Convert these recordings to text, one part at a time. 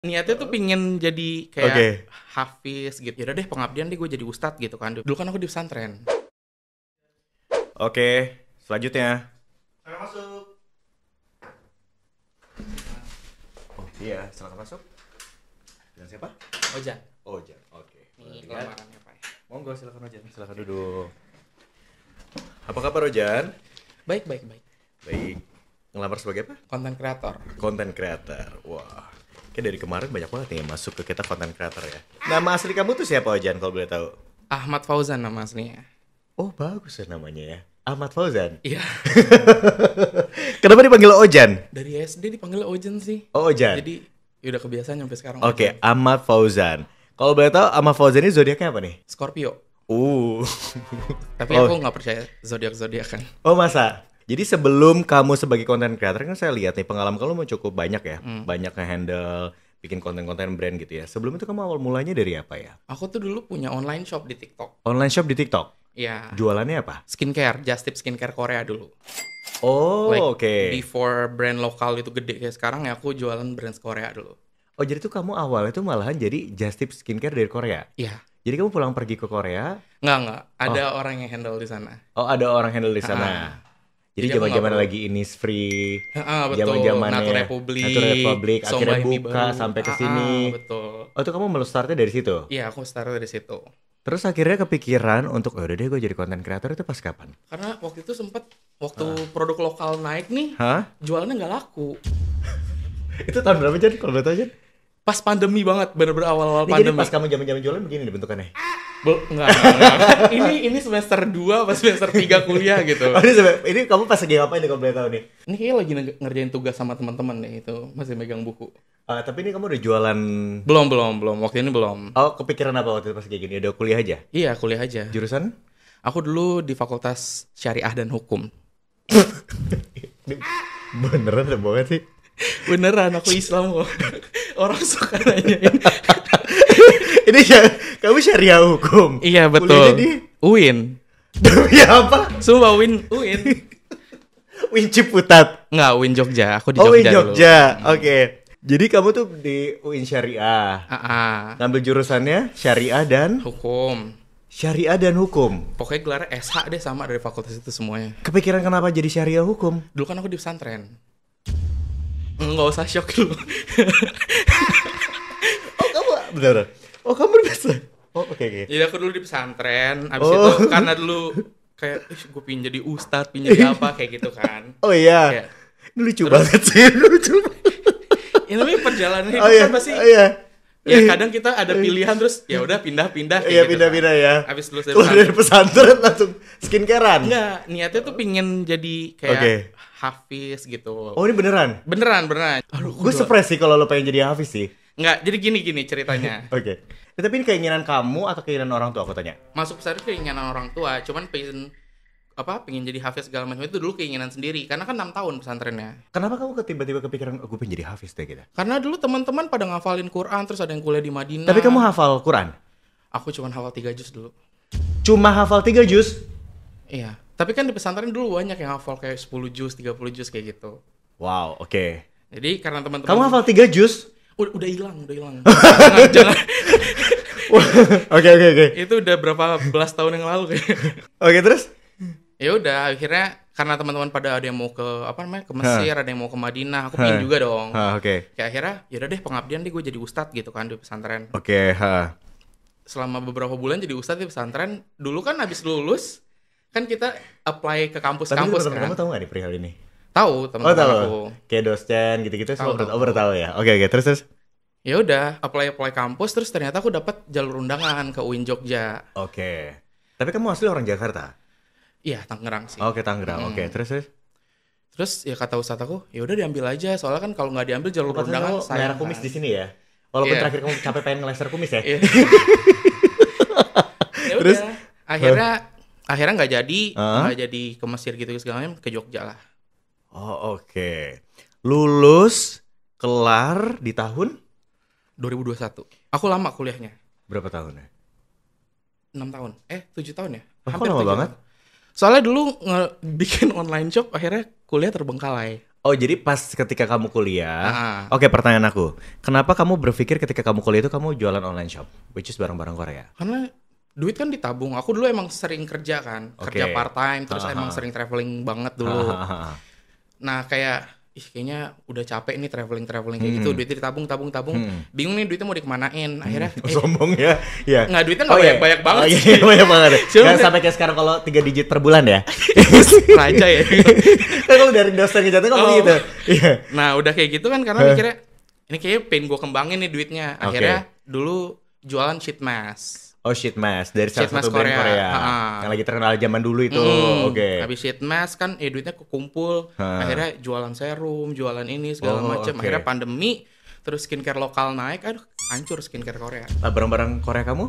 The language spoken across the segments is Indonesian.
Niatnya tuh pingin jadi kayak Oke. hafiz gitu. Yaudah deh pengabdian deh gue jadi ustadz gitu kan. Dulu kan aku di pesantren. Oke, selanjutnya. Ayo masuk. Oh iya, silakan masuk. Dengan siapa? Ojan. Ojan. Oke. Ini Lihat. lamarannya Pak. Monggo silakan Ojan. Silakan duduk. Apa kabar Ojan? Baik, baik, baik. Baik. Ngelamar sebagai apa? Konten kreator. Content creator. Wah. Kayak dari kemarin banyak banget nih yang masuk ke kita content creator ya. Nama asli kamu tuh siapa Ojan kalau boleh tahu? Ahmad Fauzan nama aslinya. Oh bagus ya namanya ya. Ahmad Fauzan. Iya. Kenapa dipanggil Ojan? Dari SD dipanggil Ojan sih. Oh Ojan. Jadi ya udah kebiasaan sampai sekarang. Oke, Ojan. Ahmad Fauzan. Kalau boleh tahu Ahmad Fauzan ini zodiaknya apa nih? Scorpio. Uh. Tapi Oh. aku nggak percaya zodiak kan. Oh masa? Jadi sebelum kamu sebagai content creator kan saya lihat nih pengalaman kamu cukup banyak ya. Banyak nge-handle bikin konten-konten brand gitu ya. Sebelum itu kamu awal mulanya dari apa ya? Aku tuh dulu punya online shop di TikTok. Online shop di TikTok. Iya. Jualannya apa? Skincare, Just Tip Skincare Korea dulu. Oh, Like, oke. before brand lokal itu gede kayak sekarang ya aku jualan brand Korea dulu. Oh, jadi tuh kamu awalnya tuh malahan jadi just tip skincare dari Korea. Iya. Jadi kamu pulang pergi ke Korea. Nggak. Ada orang yang handle di sana. Oh, ada orang handle di sana. Ah. Jadi Jadi aku nggak zaman-zaman perlu. lagi Innisfree, Betul. zaman-zamannya Natur Republik. Natur Republik, akhirnya Somba ini buka baru. sampai ke sini. Betul. Oh, itu kamu startnya dari situ. Iya, aku start dari situ. Terus akhirnya kepikiran untuk udah deh gue jadi content creator itu pas kapan? Karena waktu itu sempet waktu produk lokal naik nih, Hah? jualannya nggak laku. Itu tahun berapa Jan? Kalau boleh tahu Jan? Pas pandemi banget, bener-bener awal-awal Ini jadi pandemi. pas kamu zaman-zaman jualan begini nih bentukannya. Enggak. Ini semester 2 pas semester 3 kuliah gitu. Oh, ini kamu pas lagi ngapain nih kalau boleh tahu nih? Ini kayak lagi ngerjain tugas sama teman-teman nih itu, masih megang buku. Tapi ini kamu udah jualan. Belum. Waktu ini belum. Oh, kepikiran apa waktu itu pas kayak gini? Udah kuliah aja? Iya, kuliah aja. Jurusan? Aku dulu di Fakultas Syariah dan Hukum. Ini beneran ada banget sih. Beneran, aku Islam kok. Orang suka nanyain. Ini kamu syariah hukum. Iya, betul. Kuliahnya di UIN. demi apa? Sumpah UIN. Win Ciputat. Enggak, UIN Jogja. Aku di Oh, Win Jogja dulu. Jogja. Oke. Jadi kamu tuh di UIN Syariah. Ngambil jurusannya syariah dan Hukum. hukum. Pokoknya gelarnya SH deh sama dari fakultas itu semuanya. Kepikiran kenapa jadi syariah hukum? Dulu kan aku di pesantren. Nggak usah shock dulu. Bener. Oh, kamu biasa. Oh, oke. Jadi aku dulu di pesantren. Abis Oh. itu karena dulu kayak, gue pengen jadi ustadz, pengen jadi apa kayak gitu kan. Oh iya. Kayak, Ini lucu banget sih. Ini lucu banget. ya namanya perjalanan hidup Oh iya. kan pasti. Oh iya. Ya kadang kita ada pilihan terus ya udah pindah-pindah kayak Iya, gitu pindah-pindah kan. ya. Abis lulus dari Keluar dari pesantren langsung skincarean. Enggak, niatnya tuh pingin jadi kayak Oke. hafiz gitu. Oh, ini beneran? Beneran. Aduh, Gue surprise sih kalau lo pengen jadi hafiz sih. Enggak, jadi gini ceritanya. Oke. Tapi ini keinginan kamu atau keinginan orang tua aku tanya? Masuk pesantren keinginan orang tua, cuman pengen jadi hafiz segala macam itu dulu keinginan sendiri karena kan 6 tahun pesantrennya. Kenapa kamu tiba-tiba kepikiran gue pengen jadi hafiz deh gitu? Karena dulu teman-teman pada ngafalin Quran, terus ada yang kuliah di Madinah. Tapi kamu hafal Quran? Aku cuma hafal 3 juz dulu. Cuma hafal 3 juz? Iya. Tapi kan di pesantren dulu banyak yang hafal kayak 10 juz, 30 juz kayak gitu. Wow, oke. Jadi karena teman-teman Kamu hafal 3 juz? Udah hilang. jangan. Oke. Itu udah berapa belas tahun yang lalu kayak. Oke, terus? Ya udah akhirnya karena teman-teman pada ada yang mau ke ke Mesir, ada yang mau ke Madinah, aku pengen juga dong. Oke. Kayak akhirnya ya udah deh pengabdian deh gue jadi ustadz gitu kan di pesantren. Oke, Selama beberapa bulan jadi ustadz di pesantren. Dulu kan habis lulus kan kita apply ke Tapi kampus-kampus teman-teman kan. kamu tahu nggak nih perihal ini? Tahu Oh, teman-teman tahu. aku. Kayak dosen gitu-gitu Tahu, semua tahu. baru tahu ya. Oke, terus. Ya udah apply kampus terus ternyata aku dapat jalur undangan ke UIN Jogja. Oke. Tapi kamu asli orang Jakarta? Iya, Tangerang sih. Oke, Tangerang. Oke, terus. Terus ya kata ustadz aku, ya udah diambil aja soalnya kan kalau nggak diambil jalur Maksudnya undangan kamu sayang merah kumis kan. di sini ya? Walaupun Iya. terakhir kamu capek pengen ngeleser kumis ya? Iya. Ya Terus? udah, akhirnya nggak jadi, Hah? nggak jadi ke Mesir gitu segala macam, ke Jogja lah. Oh, oke. Lulus, kelar di tahun 2021. Aku lama kuliahnya. berapa tahun ya? 6 tahun. 7 tahun ya? Oh, kok lama 7 banget? tahun. Soalnya dulu bikin online shop akhirnya kuliah terbengkalai. Oh, jadi pas ketika kamu kuliah. Ah. Oke, pertanyaan aku. Kenapa kamu berpikir ketika kamu kuliah itu kamu jualan online shop, which is barang-barang Korea? Karena duit kan ditabung. Aku dulu emang sering kerja kan, kerja Oke. part time, terus emang sering traveling banget dulu. Nah kayak kayaknya udah capek nih traveling kayak gitu, duitnya ditabung. Bingung nih duitnya mau dikemanain. Akhirnya Sombong ya. Iya. nggak, duitnya nggak banyak banget Oh, sih. iya, banyak banget. Cuma Nggak kayak- sampai kayak sekarang kalau 3 digit per bulan ya. Raja ya. Kan kalau dari dosen jatuh kamu Oh. gitu. Iya. Nah udah kayak gitu kan karena mikirnya ini kayaknya pengen gue kembangin nih duitnya. Akhirnya dulu jualan sheet mask. Oh, sheet mask dari salah Sheet mask satu brand Korea. Korea. Ha-ha. Yang lagi terkenal zaman dulu itu. Oke. Habis sheet mask kan duitnya kekumpul. Akhirnya jualan serum, jualan ini segala Oh, macam. oke. Akhirnya pandemi, terus skincare lokal naik, aduh hancur skincare Korea. Nah, barang-barang Korea kamu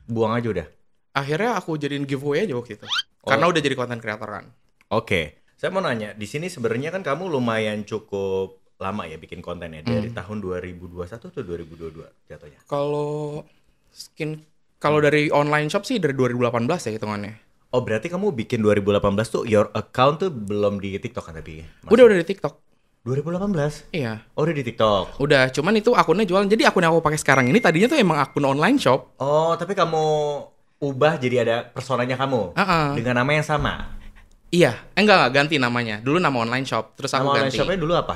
buang aja udah. Akhirnya aku jadiin giveaway aja waktu itu. Oh. Karena udah jadi content creator kan. Oke. Saya mau nanya, di sini sebenarnya kan kamu lumayan cukup lama ya bikin kontennya dari tahun 2021 atau 2022 jatuhnya. Kalau dari online shop sih dari 2018 ya hitungannya. Oh, berarti kamu bikin 2018 tuh your account tuh belum di TikTok kan tapi? Udah di TikTok. 2018? Iya. Oh, udah di TikTok. Udah, cuman itu akunnya jualan. Jadi akun yang aku pakai sekarang ini tadinya tuh emang akun online shop. Oh, tapi kamu ubah jadi ada personanya kamu dengan nama yang sama. Iya, enggak ganti namanya. Dulu nama online shop, terus aku Nama online ganti. shopnya dulu apa?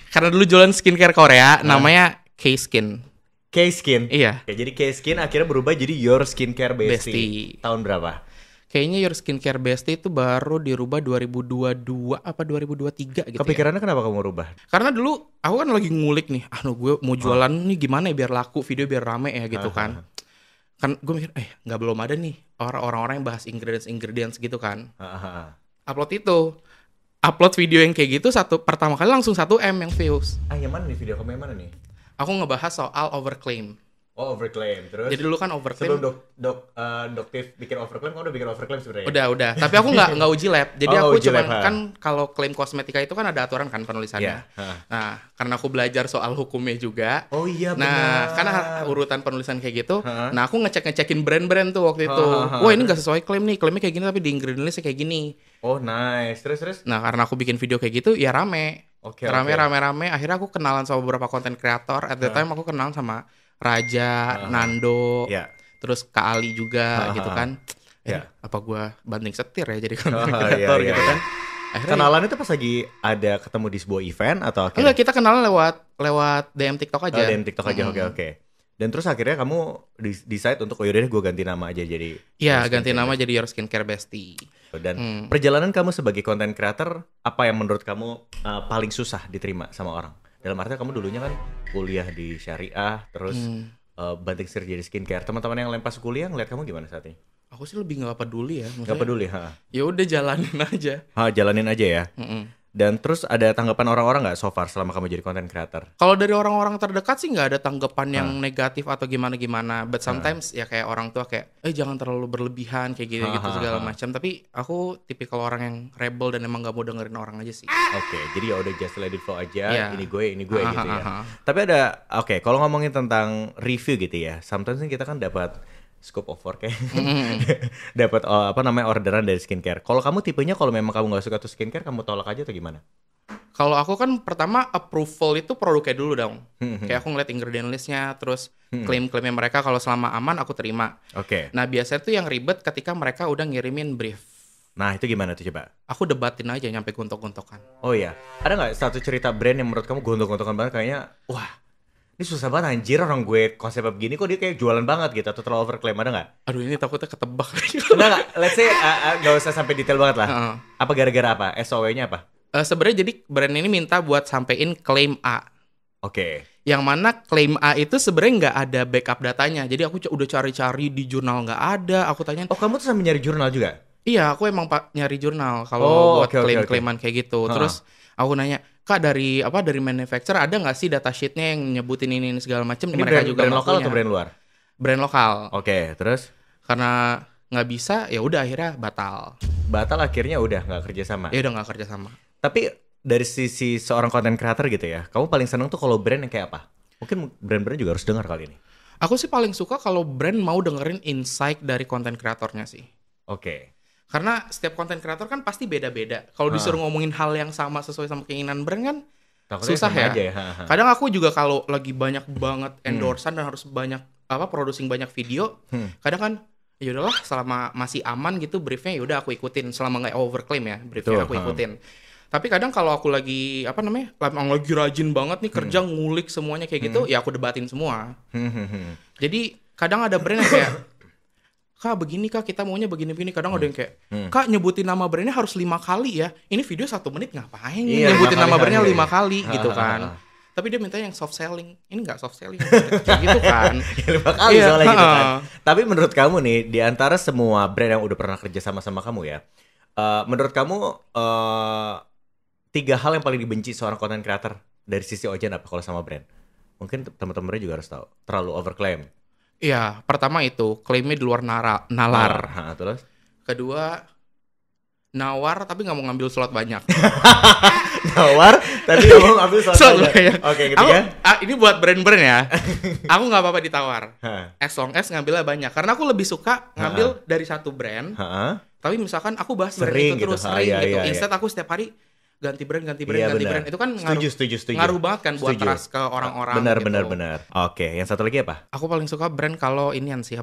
Karena dulu jualan skincare Korea, namanya K-Skin. K-Skin. Iya. Oke, jadi K-Skin akhirnya berubah jadi Your Skincare Bestie. Bestie. Tahun berapa? Kayaknya Your Skincare Bestie itu baru dirubah 2022 apa 2023 gitu ya. Kepikirannya kenapa kamu rubah? Karena dulu aku kan lagi ngulik nih, gue mau jualan nih gimana ya biar laku, video biar rame ya gitu kan. Kan gue mikir, nggak belum ada nih orang-orang yang bahas ingredients gitu kan. Upload video yang kayak gitu pertama kali langsung 1 M yang views. Yang mana nih video kamu yang mana nih? Aku ngebahas soal overclaim. Oh, overclaim. Terus? Jadi dulu kan overclaim. Sebelum Doktif bikin overclaim, kamu udah bikin overclaim sebenarnya? Udah. Tapi aku nggak uji lab. Jadi Oh, aku uji cuma lab, ha. kan kalau klaim kosmetika itu kan ada aturan kan penulisannya. Iya, ha. Nah, karena aku belajar soal hukumnya juga. Oh iya, benar. Nah, karena urutan penulisan kayak gitu. Ha. Nah, aku ngecekin brand-brand tuh waktu itu. Ha. Wah, ini nggak sesuai klaim nih. Klaimnya kayak gini tapi di ingredient listnya kayak gini. Oh, nice. Terus? Nah, karena aku bikin video kayak gitu, ya rame. Oke. Rame. Akhirnya aku kenalan sama beberapa content creator. At the time aku kenalan sama Raja, Nando, Iya. terus Kak Ali juga gitu kan. Iya. Apa gua banting setir ya jadi content Oh, creator iya, gitu iya. kan. Akhirnya Kenalan itu pas lagi ada ketemu di sebuah event atau akhirnya? enggak, kita kenalan lewat DM TikTok aja. Oh, dan TikTok aja, oke. Dan terus akhirnya kamu decide untuk yaudah deh gue ganti nama aja jadi Iya, Your ganti Skincare nama jadi Your Skincare Bestie. Dan perjalanan kamu sebagai content creator, apa yang menurut kamu paling susah diterima sama orang? Dalam artinya kamu dulunya kan kuliah di syariah, terus banting setir jadi skincare. Teman-teman yang lain pas kuliah ngeliat kamu gimana saat ini? Aku sih lebih nggak peduli ya. Gak peduli, ha? Ya udah jalanin aja. Jalanin aja ya. Dan terus ada tanggapan orang-orang nggak so far selama kamu jadi content creator? Kalau dari orang-orang terdekat sih nggak ada tanggapan yang negatif atau gimana-gimana. But sometimes ya kayak orang tua kayak, jangan terlalu berlebihan kayak gitu segala macam. Tapi aku tipikal orang yang rebel dan emang nggak mau dengerin orang aja sih. Oke, jadi ya udah just let it flow aja. Iya. Ini gue gitu ya. Tapi ada, kalau ngomongin tentang review gitu ya, sometimes kan kita kan dapat scope of work ya, dapat orderan dari skincare. Kalau kamu tipenya kalau memang kamu nggak suka tuh skincare, kamu tolak aja atau gimana? Kalau aku kan pertama approval itu produknya dulu dong. Kayak aku ngeliat ingredient listnya, terus klaim-klaimnya mereka kalau selama aman aku terima. Oke. Nah biasanya tuh yang ribet ketika mereka udah ngirimin brief. Nah itu gimana tuh coba? Aku debatin aja nyampe gontok-gontokan. Oh iya, ada nggak satu cerita brand yang menurut kamu gontok-gontokan banget kayaknya, wah ini susah banget anjir orang gue konsepnya begini kok dia kayak jualan banget gitu atau terlalu overclaim, ada nggak? Aduh ini takutnya ketebak. Enggak, let's say nggak usah sampai detail banget lah. Apa gara-gara apa? SOW-nya apa? Sebenarnya jadi brand ini minta buat sampein klaim A. Oke. Yang mana klaim A itu sebenarnya nggak ada backup datanya. Jadi aku udah cari-cari di jurnal nggak ada. Aku tanyain. Oh kamu tuh sambil nyari jurnal juga? Iya, aku emang nyari jurnal kalau buat oke. klaim-klaiman kayak gitu. Terus aku nanya, Kak dari manufacturer ada nggak sih data sheetnya yang nyebutin ini segala macam? Ini Mereka juga brand nggak lokal punya. atau brand luar? Brand lokal. Oke, terus? Karena nggak bisa, ya udah akhirnya batal. Batal akhirnya udah nggak kerja sama. Ya udah nggak kerja sama. Tapi dari sisi seorang content creator gitu ya, kamu paling seneng tuh kalau brand yang kayak apa? Mungkin brand-brand juga harus dengar kali ini. Aku sih paling suka kalau brand mau dengerin insight dari content kreatornya sih. Oke. Karena setiap konten kreator kan pasti beda-beda. Kalau disuruh ngomongin hal yang sama sesuai sama keinginan brand kan takutnya susah ya. Aja ya. Kadang aku juga kalau lagi banyak banget endorsean dan harus banyak producing banyak video, kadang kan ya udahlah selama masih aman gitu briefnya ya udah aku ikutin selama nggak overclaim ya briefnya aku ikutin. Tapi kadang kalau aku lagi lagi rajin banget nih kerja ngulik semuanya kayak gitu, ya aku debatin semua. Jadi kadang ada brand yang kayak Kak begini Kak kita maunya begini-begini. Kadang ada yang kayak Kak nyebutin nama brandnya harus 5 kali ya. Ini video 1 menit ngapain nyebutin nama brandnya 5 kali gitu kan. Tapi dia minta yang soft selling. Ini gak soft selling kayak gitu kan. 5 kali soalnya gitu kan. Tapi menurut kamu nih, di antara semua brand yang udah pernah kerja sama kamu ya, menurut kamu 3 hal yang paling dibenci seorang content creator dari sisi Ojan apa kalau sama brand? Mungkin teman-teman juga harus tahu. Terlalu overclaim. Iya, pertama itu klaimnya di luar nalar. Terus? Kedua, nawar tapi nggak mau ngambil slot banyak. Nawar tapi nggak mau ngambil slot banyak. Oke, ketiga. Ini buat brand-brand ya. Aku nggak apa-apa ditawar. As long as ngambilnya banyak. Karena aku lebih suka ngambil dari satu brand. Tapi misalkan aku bahas brand itu terus sering gitu. Instead aku setiap hari ganti brand. Itu kan ngaruh banget kan buat trust ke orang-orang. Benar. Oke, yang satu lagi apa? Aku paling suka brand kalau inian sih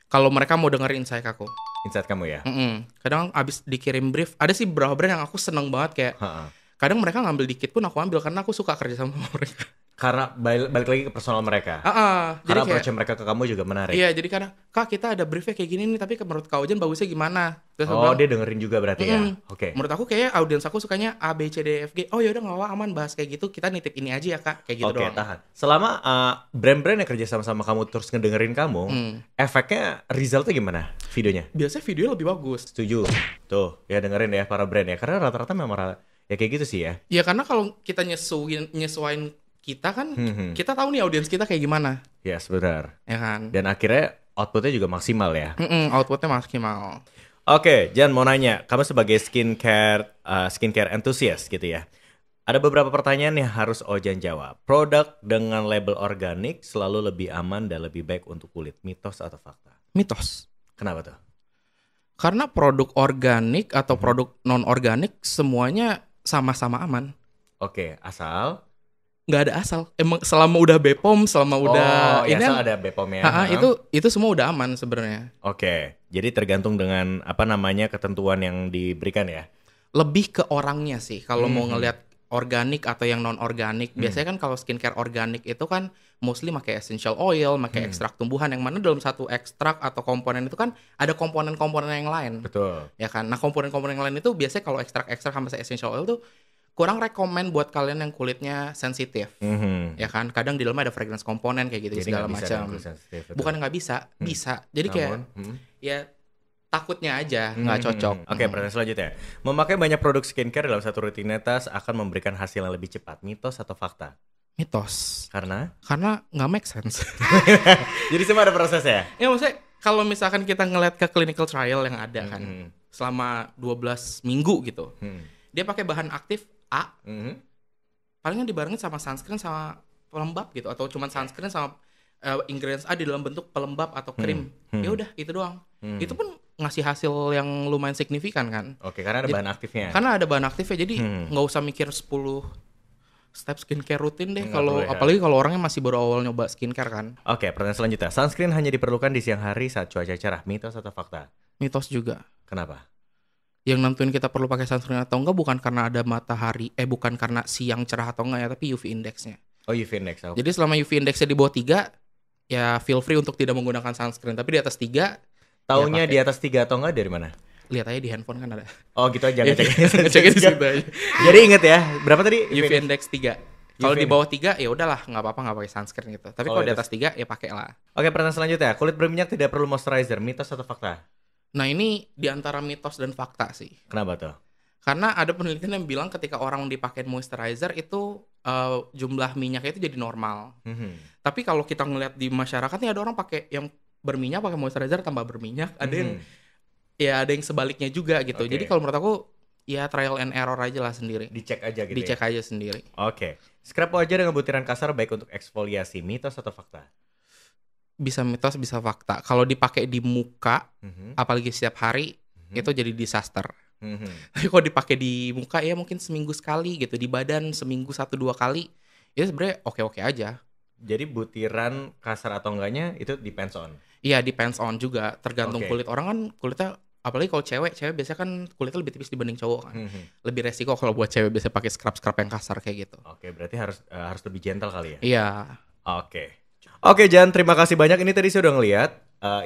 kalau mereka mau dengerin insight aku. Insight kamu ya? Kadang abis dikirim brief, ada sih beberapa brand yang aku seneng banget kayak kadang mereka ngambil dikit pun aku ambil karena aku suka kerja sama mereka. Karena balik lagi ke personal mereka. Karena approach mereka ke kamu juga menarik. Iya, jadi kadang Kak kita ada briefnya kayak gini nih, tapi menurut Kak Ojan bagusnya gimana? Terus dia dengerin juga berarti ya? Oke. Menurut aku kayak audiens aku sukanya A, B, C, D, F, G. Oh yaudah gak apa aman bahas kayak gitu, kita nitip ini aja ya Kak, kayak gitu doang. Oke, tahan. Selama brand-brand yang kerja sama kamu terus ngedengerin kamu, efeknya resultnya gimana videonya? Biasanya videonya lebih bagus. Setuju. Tuh, ya dengerin ya para brand ya. Karena rata-rata memang ya kayak gitu sih ya. Ya karena kalau kita nyesuain kita kan, kita tahu nih audiens kita kayak gimana. Yes, benar. Ya kan. Dan akhirnya outputnya juga maksimal ya. Outputnya maksimal. Oke, Jan mau nanya, kamu sebagai skincare enthusiast gitu ya. Ada beberapa pertanyaan yang harus Ojan jawab. Produk dengan label organik selalu lebih aman dan lebih baik untuk kulit. Mitos atau fakta? Mitos. Kenapa tuh? Karena produk organik atau produk non organik semuanya sama-sama aman. Oke, asal nggak ada asal. Emang selama udah BPOM, selama udah ini asal ada BPOM ya. Itu semua udah aman sebenarnya. Oke. Jadi tergantung dengan ketentuan yang diberikan ya. Lebih ke orangnya sih kalau mau ngelihat organik atau yang non organik. Biasanya kan kalau skincare organik itu kan mostly pakai essential oil, pakai ekstrak tumbuhan yang mana dalam satu ekstrak atau komponen itu kan ada komponen-komponen yang lain. Betul. Ya kan. Nah, komponen-komponen yang lain itu biasanya kalau ekstrak-ekstrak sama essential oil tuh kurang rekomen buat kalian yang kulitnya sensitif, ya kan? Kadang di dalamnya ada fragrance komponen kayak gitu segala macam. Bukan nggak bisa, bisa. Jadi kayak ya takutnya aja nggak cocok. Oke, pertanyaan selanjutnya. Memakai banyak produk skincare dalam satu rutinitas akan memberikan hasil yang lebih cepat. Mitos atau fakta? Mitos. Karena nggak make sense. Jadi semua ada prosesnya. Ya maksudnya kalau misalkan kita ngeliat ke clinical trial yang ada kan selama 12 minggu gitu, dia pakai bahan aktif A, palingan dibarengin sama sunscreen sama pelembab gitu, atau cuma sunscreen sama ingredients A di dalam bentuk pelembab atau krim. Ya udah itu doang. Itu pun ngasih hasil yang lumayan signifikan kan. Oke, karena ada bahan aktifnya. Karena ada bahan aktifnya, jadi nggak usah mikir 10 step skincare rutin deh kalau apalagi kalau orangnya masih baru awal nyoba skincare kan. Oke, pertanyaan selanjutnya. Sunscreen hanya diperlukan di siang hari saat cuaca cerah. Mitos atau fakta? Mitos juga. Kenapa? Yang nentuin kita perlu pakai sunscreen atau enggak bukan karena ada matahari, bukan karena siang cerah atau enggak ya, tapi UV indexnya. Oh, UV index. Jadi selama UV indexnya di bawah 3, ya feel free untuk tidak menggunakan sunscreen. Tapi di atas 3, taunya di atas 3 atau enggak dari mana? Lihat aja di handphone kan ada. Oh gitu aja, ngeceknya di situ aja. Jadi inget ya, berapa tadi? UV index 3. Kalau di bawah 3 ya udahlah, nggak apa-apa nggak pakai sunscreen gitu. Tapi kalau di atas 3 ya pakai lah. Oke, pertanyaan selanjutnya. Kulit berminyak tidak perlu moisturizer. Mitos atau fakta? Nah ini di antara mitos dan fakta sih. Kenapa tuh? Karena ada penelitian yang bilang ketika orang dipakai moisturizer itu jumlah minyaknya itu jadi normal. Tapi kalau kita ngeliat di masyarakat nih ada orang pakai yang berminyak pakai moisturizer tambah berminyak. Ada yang sebaliknya juga gitu. Jadi kalau menurut aku ya trial and error aja lah sendiri. Dicek aja gitu. Dicek aja sendiri. Oke. Scrub wajah dengan butiran kasar baik untuk eksfoliasi. Mitos atau fakta? Bisa mitos, bisa fakta. Kalau dipakai di muka, apalagi setiap hari, itu jadi disaster. Tapi kalau dipakai di muka ya mungkin seminggu sekali gitu, di badan seminggu 1-2 kali, itu sebenarnya oke-oke aja. Jadi butiran kasar atau enggaknya itu depends on. Iya, depends on juga, tergantung kulit orang kan kulitnya. Apalagi kalau cewek biasanya kan kulitnya lebih tipis dibanding cowok kan. Lebih resiko kalau buat cewek biasanya pakai scrub yang kasar kayak gitu. Oke, berarti harus lebih gentle kali ya. Iya. Oke, Jan, terima kasih banyak. Ini tadi saya udah ngeliat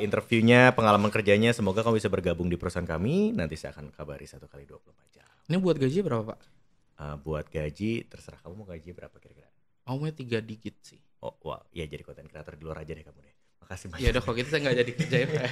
interviewnya, pengalaman kerjanya. Semoga kamu bisa bergabung di perusahaan kami. Nanti saya akan kabari 1x24 jam. Ini buat gaji berapa, Pak? Buat gaji terserah kamu mau gaji berapa kira-kira. Mau 3 digit sih. Oh, wow. Ya jadi content creator di luar aja deh kamu deh. Makasih banyak. Ya udah kalau gitu saya nggak jadi kerja ya, Pak.